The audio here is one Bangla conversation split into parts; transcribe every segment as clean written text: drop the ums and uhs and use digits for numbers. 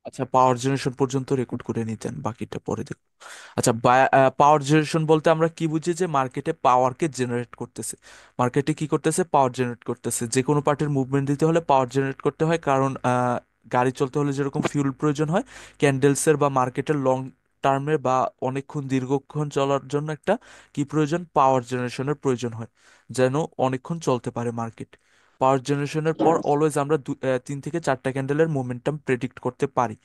আচ্ছা, পাওয়ার জেনারেশন পর্যন্ত রেকর্ড করে নিতেন, বাকিটা পরে দেখব। আচ্ছা, পাওয়ার জেনারেশন বলতে আমরা কি বুঝি? যে মার্কেটে পাওয়ারকে জেনারেট করতেছে। মার্কেটে কি করতেছে? পাওয়ার জেনারেট করতেছে। যে কোনো পার্টির মুভমেন্ট দিতে হলে পাওয়ার জেনারেট করতে হয়, কারণ গাড়ি চলতে হলে যেরকম ফিউল প্রয়োজন হয়, ক্যান্ডেলসের বা মার্কেটের লং টার্মে বা অনেকক্ষণ দীর্ঘক্ষণ চলার জন্য একটা কি প্রয়োজন? পাওয়ার জেনারেশনের প্রয়োজন হয়, যেন অনেকক্ষণ চলতে পারে মার্কেট। পাওয়ার জেনারেশনের পর অলওয়েজ আমরা 3 থেকে 4টা ক্যান্ডেলের মোমেন্টাম প্রেডিক্ট করতে পারি।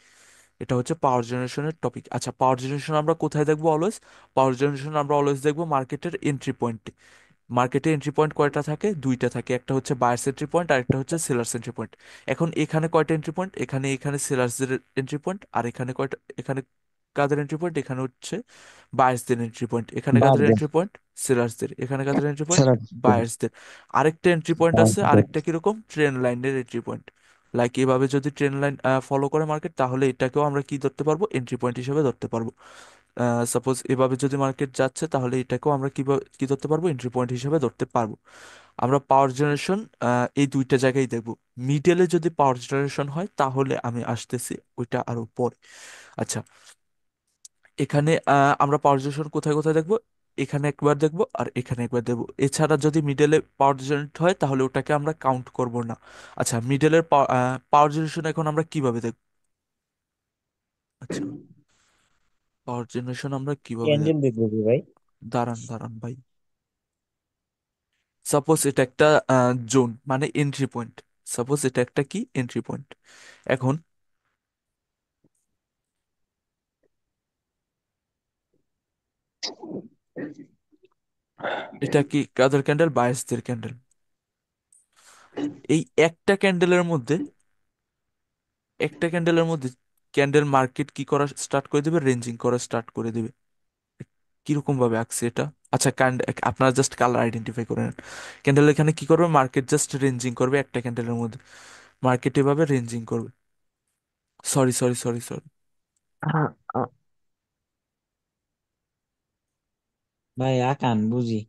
এটা হচ্ছে পাওয়ার জেনারেশনের টপিক। আচ্ছা, পাওয়ার জেনারেশন আমরা কোথায় দেখবো অলওয়েজ? পাওয়ার জেনারেশন আমরা অলওয়েজ দেখবো মার্কেটের এন্ট্রি পয়েন্টে। মার্কেটে এন্ট্রি পয়েন্ট কয়টা থাকে? দুইটা থাকে, একটা হচ্ছে বায়ার্স এন্ট্রি পয়েন্ট আর একটা হচ্ছে সেলার্স এন্ট্রি পয়েন্ট। এখন এখানে কয়টা এন্ট্রি পয়েন্ট? এখানে সেলার্সদের এন্ট্রি পয়েন্ট। আর এখানে কয়টা? এখানে কাদের এন্ট্রি পয়েন্ট? এখানে হচ্ছে বায়ার্সদের এন্ট্রি পয়েন্ট। এখানে কাদের বাসদের এন্ট্রি পয়েন্ট? সেলার্সদের। এখানে কাদের এন্ট্রি পয়েন্ট? সেরাদের বায়ার্সদের। আরেকটা এন্ট্রি পয়েন্ট আছে, বাসদের আরেকটা কিরকম? ট্রেন লাইনের এন্ট্রি পয়েন্ট। লাইক এভাবে যদি ট্রেন লাইন ফলো করে মার্কেট, তাহলে এটাকেও আমরা কি ধরতে পারবো? এন্ট্রি পয়েন্ট হিসেবে ধরতে পারবো। সাপোজ এভাবে যদি মার্কেট যাচ্ছে, তাহলে এটাকেও আমরা কি ধরতে পারবো? এন্ট্রি পয়েন্ট হিসেবে ধরতে পারবো। আমরা পাওয়ার জেনারেশন এই দুইটা জায়গায় দেখব। মিডলে যদি পাওয়ার জেনারেশন হয়, তাহলে আমি আসতেছি ওইটা আরো পরে। আচ্ছা, এখানে আমরা পাওয়ার জেনারেশন কোথায় কোথায় দেখবো? এখানে একবার দেখবো আর এখানে একবার দেখবো। এছাড়া যদি মিডলে পাওয়ার জেনারেট হয়, তাহলে ওটাকে আমরা কাউন্ট করব না। আচ্ছা, মিডলের পাওয়ার জেনারেশন এখন আমরা কিভাবে দেখবো? আচ্ছা, পাওয়ার জেনারেশন আমরা কিভাবে ক্যান্ডেল দেখবো? দেখবো কি ভাই? দাঁড়ান দাঁড়ান ভাই। সাপোজ এটা একটা জোন, মানে এন্ট্রি পয়েন্ট। সাপোজ এটা একটা কি এন্ট্রি পয়েন্ট। এখন এটা কি কাদের ক্যান্ডেল? বায়াসদের ক্যান্ডেল। এই একটা ক্যান্ডেলের মধ্যে, একটা ক্যান্ডেলের মধ্যে ক্যান্ডেল মার্কেট কি করা স্টার্ট করে দিবে? রেঞ্জিং করা স্টার্ট করে দিবে। কিরকম ভাবে আঁকছে এটা? আচ্ছা, আপনারা জাস্ট কালার আইডেন্টিফাই করে নেন। ক্যান্ডেল এখানে কি করবে? মার্কেট জাস্ট রেঞ্জিং করবে একটা ক্যান্ডেলের মধ্যে। মার্কেট এভাবে রেঞ্জিং করবে। Sorry sorry sorry sorry. আহ, আহ, ভাই আকান বুঝি।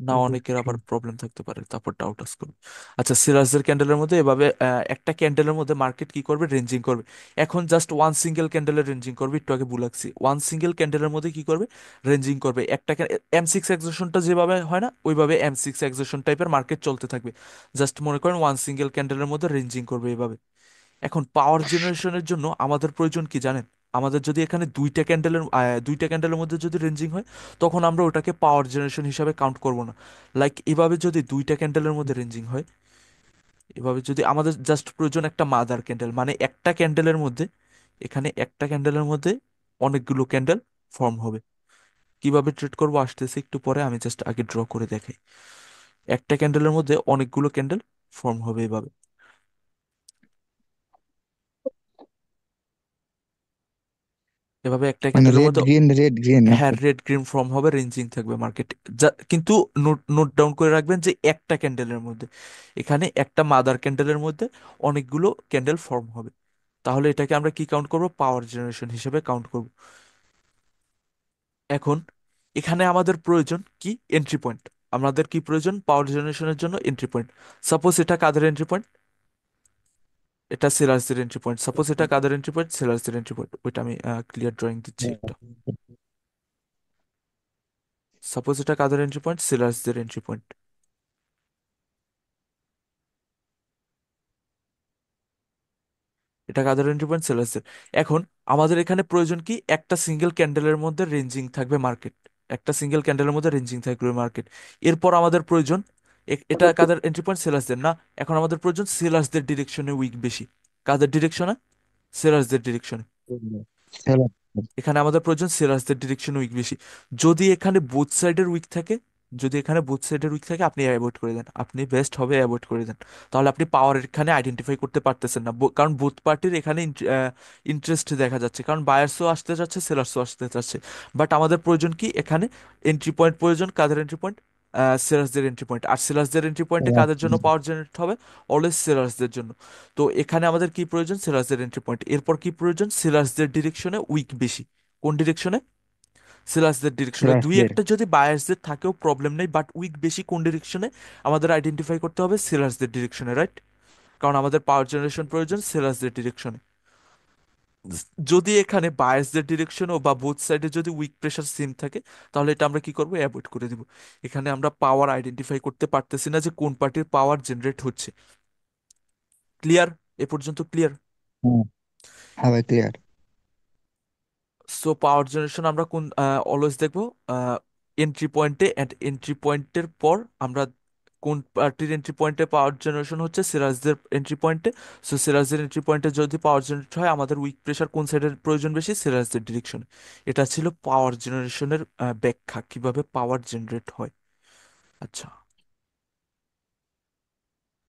না, অনেকের আবার প্রবলেম থাকতে পারে, তারপর ডাউট আস করবে। আচ্ছা, সিরাজের ক্যান্ডেলের মধ্যে এভাবে একটা ক্যান্ডেলের মধ্যে মার্কেট কি করবে? রেঞ্জিং করবে। এখন জাস্ট ওয়ান সিঙ্গেল ক্যান্ডেলের রেঞ্জিং করবে, একটু আগে বুলাচ্ছি। ওয়ান সিঙ্গেল ক্যান্ডেলের মধ্যে কি করবে? রেঞ্জিং করবে। একটা M6 এক্সেশনটা যেভাবে হয় না, ওইভাবে M6 এক্সেশন টাইপের মার্কেট চলতে থাকবে। জাস্ট মনে করেন ওয়ান সিঙ্গেল ক্যান্ডেলের মধ্যে রেঞ্জিং করবে এভাবে। এখন পাওয়ার জেনারেশনের জন্য আমাদের প্রয়োজন কি জানেন? আমাদের যদি এখানে দুইটা ক্যান্ডেলের মধ্যে যদি রেঞ্জিং হয়, তখন আমরা ওটাকে পাওয়ার জেনারেশন হিসাবে কাউন্ট করব না। লাইক এভাবে যদি দুইটা ক্যান্ডেলের মধ্যে রেঞ্জিং হয়, এভাবে যদি আমাদের জাস্ট প্রয়োজন একটা মাদার ক্যান্ডেল, মানে একটা ক্যান্ডেলের মধ্যে, এখানে একটা ক্যান্ডেলের মধ্যে অনেকগুলো ক্যান্ডেল ফর্ম হবে। কিভাবে ট্রেড করবো আসতেছে একটু পরে, আমি জাস্ট আগে ড্র করে দেখাই। একটা ক্যান্ডেলের মধ্যে অনেকগুলো ক্যান্ডেল ফর্ম হবে এভাবে। এভাবে একটা মানে ক্যান্ডেলের মধ্যে, রেড গ্রিন হ্যাঁ, নাকি? রেড গ্রিন ফর্ম হবে, রেঞ্জিং থাকবে মার্কেটে। কিন্তু নোট নোট ডাউন করে রাখবেন যে একটা ক্যান্ডেলের মধ্যে, এখানে একটা মাদার ক্যান্ডেলের মধ্যে অনেকগুলো ক্যান্ডেল ফর্ম হবে। তাহলে এটাকে আমরা কি কাউন্ট করব? পাওয়ার জেনারেশন হিসেবে কাউন্ট করব। এখন এখানে আমাদের প্রয়োজন কি? Entry point. আমাদের কি প্রয়োজন পাওয়ার জেনারেশনের জন্য? Entry point. সাপোজ এটা কাদের এন্ট্রি পয়েন্ট? এটা সেলার্সদের এন্ট্রি পয়েন্ট। সাপোজ এটা কাদের এন্ট্রি পয়েন্ট? সেলার্সদের এন্ট্রি পয়েন্ট। ওইটা আমি ক্লিয়ার ড্রয়িং দিচ্ছি একটা। সাপোজ এটা কাদের এন্ট্রি পয়েন্ট? সেলার্সদের এন্ট্রি পয়েন্ট। এটা কাদের এন্ট্রি পয়েন্ট? সেলার্সদের। এখন আমাদের এখানে প্রয়োজন কি? একটা সিঙ্গেল ক্যান্ডেলের মধ্যে রেঞ্জিং থাকবে মার্কেট। একটা সিঙ্গেল ক্যান্ডেলের মধ্যে রেঞ্জিং থাকবে মার্কেট। এরপর আমাদের প্রয়োজন, এটা কাদের এন্ট্রি পয়েন্ট? সেলার্সদের না। এখন আমাদের প্রয়োজন সেলার্সদের ডিরেকশনে উইক বেশি। কাদের ডিরেকশনে? সেলার্সদের ডিরেকশনে। সেরা- এখানে আমাদের প্রয়োজন সেলার্সদের ডিরেকশন উইক বেশি। যদি এখানে বোথ সাইডের উইক থাকে, যদি এখানে বোথ সাইডের উইক থাকে, আপনি অ্যাভয়েড করে দেন, আপনি বেস্ট হবে অ্যাভয়েড করে দেন। তাহলে আপনি পাওয়ার এখানে আইডেন্টিফাই করতে পারতেছেন না, কারণ বোথ পার্টির এখানে ইন্টারেস্ট দেখা যাচ্ছে, কারণ বায়ার্সও আসতে যাচ্ছে, সেলার্সও আসতে যাচ্ছে। বাট আমাদের প্রয়োজন কি এখানে? এন্ট্রি পয়েন্ট প্রয়োজন। কাদের এন্ট্রি পয়েন্ট? সেলার্সদের এন্ট্রি পয়েন্ট। আর সেলার্সদের এন্ট্রি পয়েন্টে কাদের জন্য পাওয়ার জেনারেট হবে? অলওয়েজ সেলার্সদের জন্য। তো এখানে আমাদের কি প্রয়োজন? সেলার্সদের এন্ট্রি পয়েন্ট। এরপর কি প্রয়োজন? সেলার্সদের ডিরেকশনে উইক বেশি। কোন ডিরেকশনে? সেলার্সদের ডিরেকশনে। দুই সেরাদের একটা যদি বায়ার্সদের থাকেও প্রবলেম নেই, বাট উইক বেশি কোন ডিরেকশনে? আমাদের আইডেন্টিফাই করতে হবে সেলার্সদের ডিরেকশনে, রাইট? কারণ আমাদের পাওয়ার জেনারেশন প্রয়োজন সেলার্সদের ডিরেকশনে। যদি এখানে বায়াসদের ডিরেকশনও বা বোথ সাইডে যদি উইক প্রেশার সেম থাকে, তাহলে এটা আমরা কি করবো, অ্যাভয়েড করে দিব। এখানে আমরা পাওয়ার আইডেন্টিফাই করতে পারতেছি না যে কোন পার্টির পাওয়ার জেনারেট হচ্ছে। ক্লিয়ার? এ পর্যন্ত ক্লিয়ার? হুম। হ্যাঁ ভাই, ক্লিয়ার। সো পাওয়ার জেনারেশন আমরা কোন অলওয়েজ দেখবো, এন্ট্রি পয়েন্টে, অ্যাট এন্ট্রি পয়েন্টের পর আমরা কোন পার্টির এন্ট্রি পয়েন্টে পাওয়ার জেনারেশন হচ্ছে, সিরাজদের এন্ট্রি পয়েন্টে। সো সিরাজদের এন্ট্রি পয়েন্টে যদি পাওয়ার জেনারেট হয়, আমাদের উইক প্রেশার কোন সাইডের প্রয়োজন বেশি, সিরাজদের ডিরেকশনে। এটা ছিল পাওয়ার জেনারেশনের ব্যাখ্যা, কিভাবে পাওয়ার জেনারেট হয়। আচ্ছা।